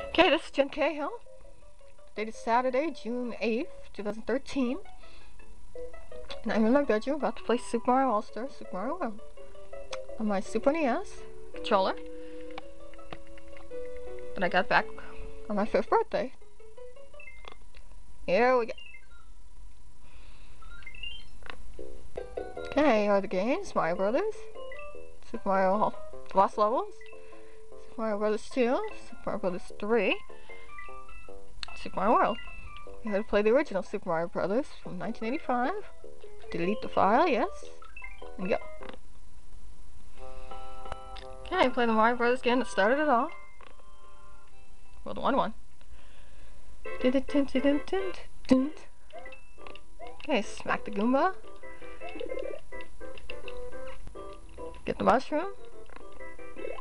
Okay, this is Jen Cahill. Date is Saturday, June 8th, 2013. And I'm in my bedroom about to play Super Mario All-Stars, Super Mario World on my Super NES controller that I got back on my 5th birthday. Here we go. Okay, here are the games: Mario Brothers, Super Mario Lost Levels, Super Mario Brothers 2, Super Mario Brothers 3, Super Mario World. You had to play the original Super Mario Brothers from 1985. Delete the file, yes, and go. Okay, play the Mario Brothers game that started it all. World 1-1. Okay, smack the Goomba. Get the mushroom.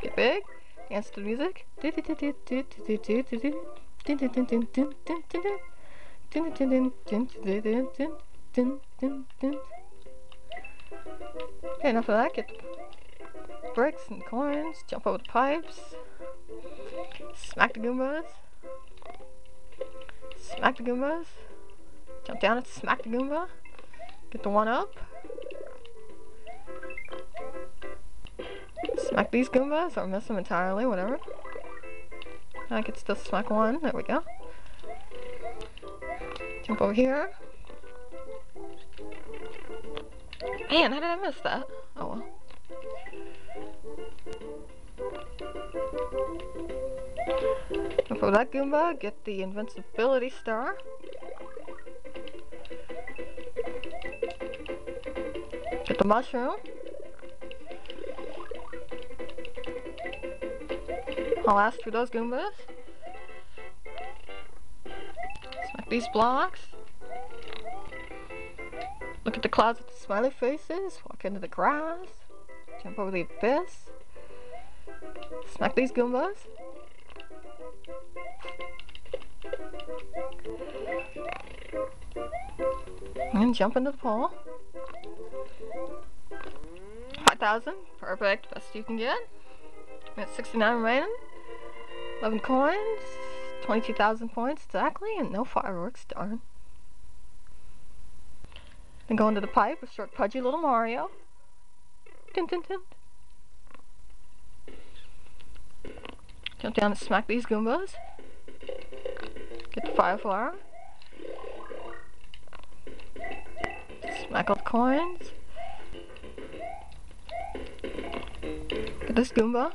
Get big. Dance to the music. Okay, enough of that. Get the bricks and coins. Jump over the pipes. Smack the Goombas. Smack the Goombas. Jump down and smack the Goomba. Get the 1-up. Smack these Goombas or miss them entirely, whatever. I can still smack one. There we go. Jump over here. Man, how did I miss that? Oh well. Jump over that Goomba. Get the invincibility star. Get the mushroom. I'll ask for those Goombas. Smack these blocks. Look at the clouds with the smiley faces. Walk into the grass. Jump over the abyss. Smack these Goombas. And jump into the pole. 5,000. Perfect. Best you can get. We got 69 remaining. 11 coins. 22,000 points exactly. And no fireworks. Darn. Then go into the pipe with short pudgy little Mario. Dun, dun, dun. Jump down and smack these Goombas. Get the fire flower. Smack all the coins. Get this Goomba.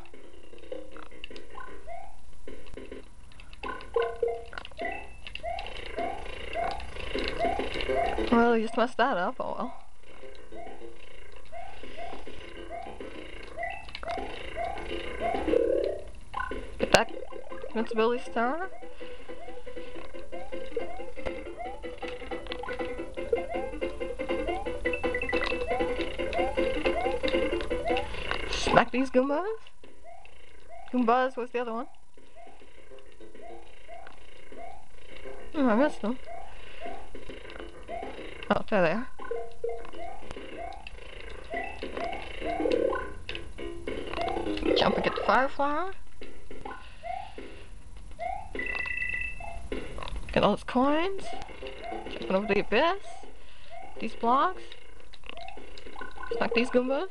Well, you just messed that up. Oh well. Get that invincibility star. Smack these Goombas. Goombas, what's the other one? Oh, I missed them. Oh, there they are. Jump and get the fire flower. Get all those coins. Jumping over the abyss. These blocks. Smack these Goombas.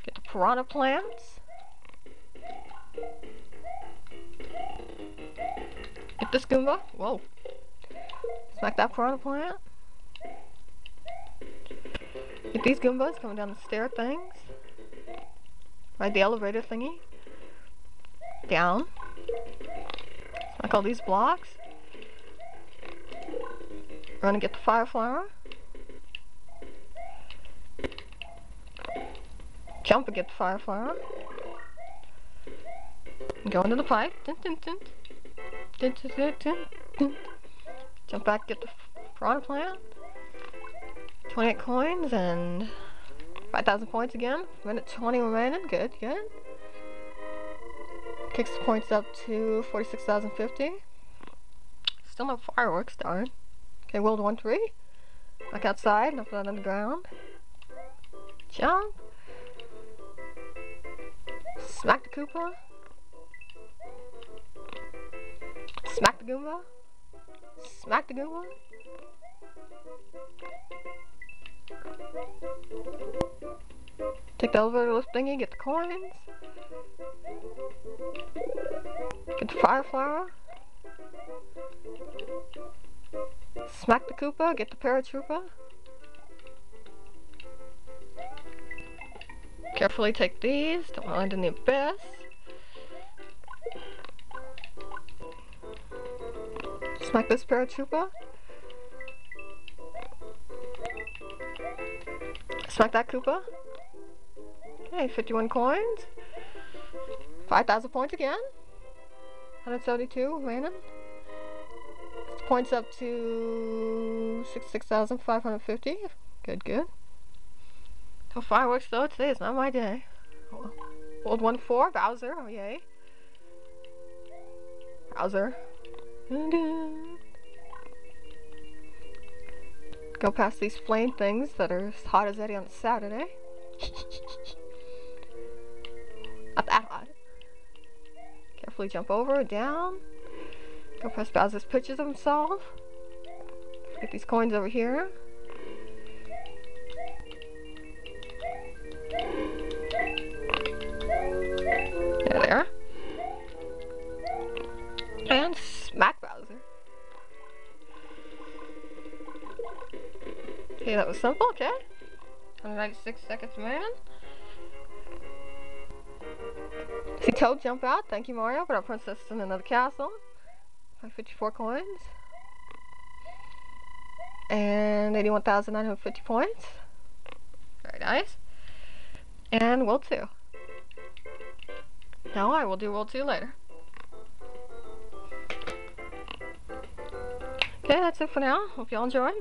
Get the piranha plants. Get this Goomba. Whoa. Smack that piranha plant. Get these Goombas coming down the stair things. Ride the elevator thingy. Down. Smack all these blocks. Run and get the fire flower. Jump and get the fire flower. And go into the pipe. Dun, dun, dun. Dun, dun, dun, dun, dun. Jump back, get the piranha plant. 28 coins and 5,000 points again. Minute 20 remaining. Good, good. Kicks the points up to 46,050. Still no fireworks, darn. Okay, World 1-3. Back outside, enough of that on the ground. Jump. Smack the Koopa. the Goomba. Smack the Goomba. Take the elevator lift thingy, get the coins. Get the fire flower. Smack the Koopa, get the Paratroopa. Carefully take these, don't land in the abyss. Smack this Paratroopa. Smack that Koopa. Okay, 51 coins. 5,000 points again. 172 remaining. Points up to 66,550. Good, good. No fireworks though, today is not my day. World 1-4, Bowser, oh yay. Bowser. Go past these flame things that are as hot as Eddie on a Saturday. Not that hot. Carefully jump over, down. Go past Bowser's pictures of himself. Get these coins over here. There they are. And smack Bowser. Okay, that was simple, okay. 196 seconds, man. See Toad jump out. Thank you, Mario. Put our princess in another castle. 54 coins. And 81,950 points. Very nice. And World 2. Now I will do World 2 later. Okay, that's it for now. Hope y'all enjoyed.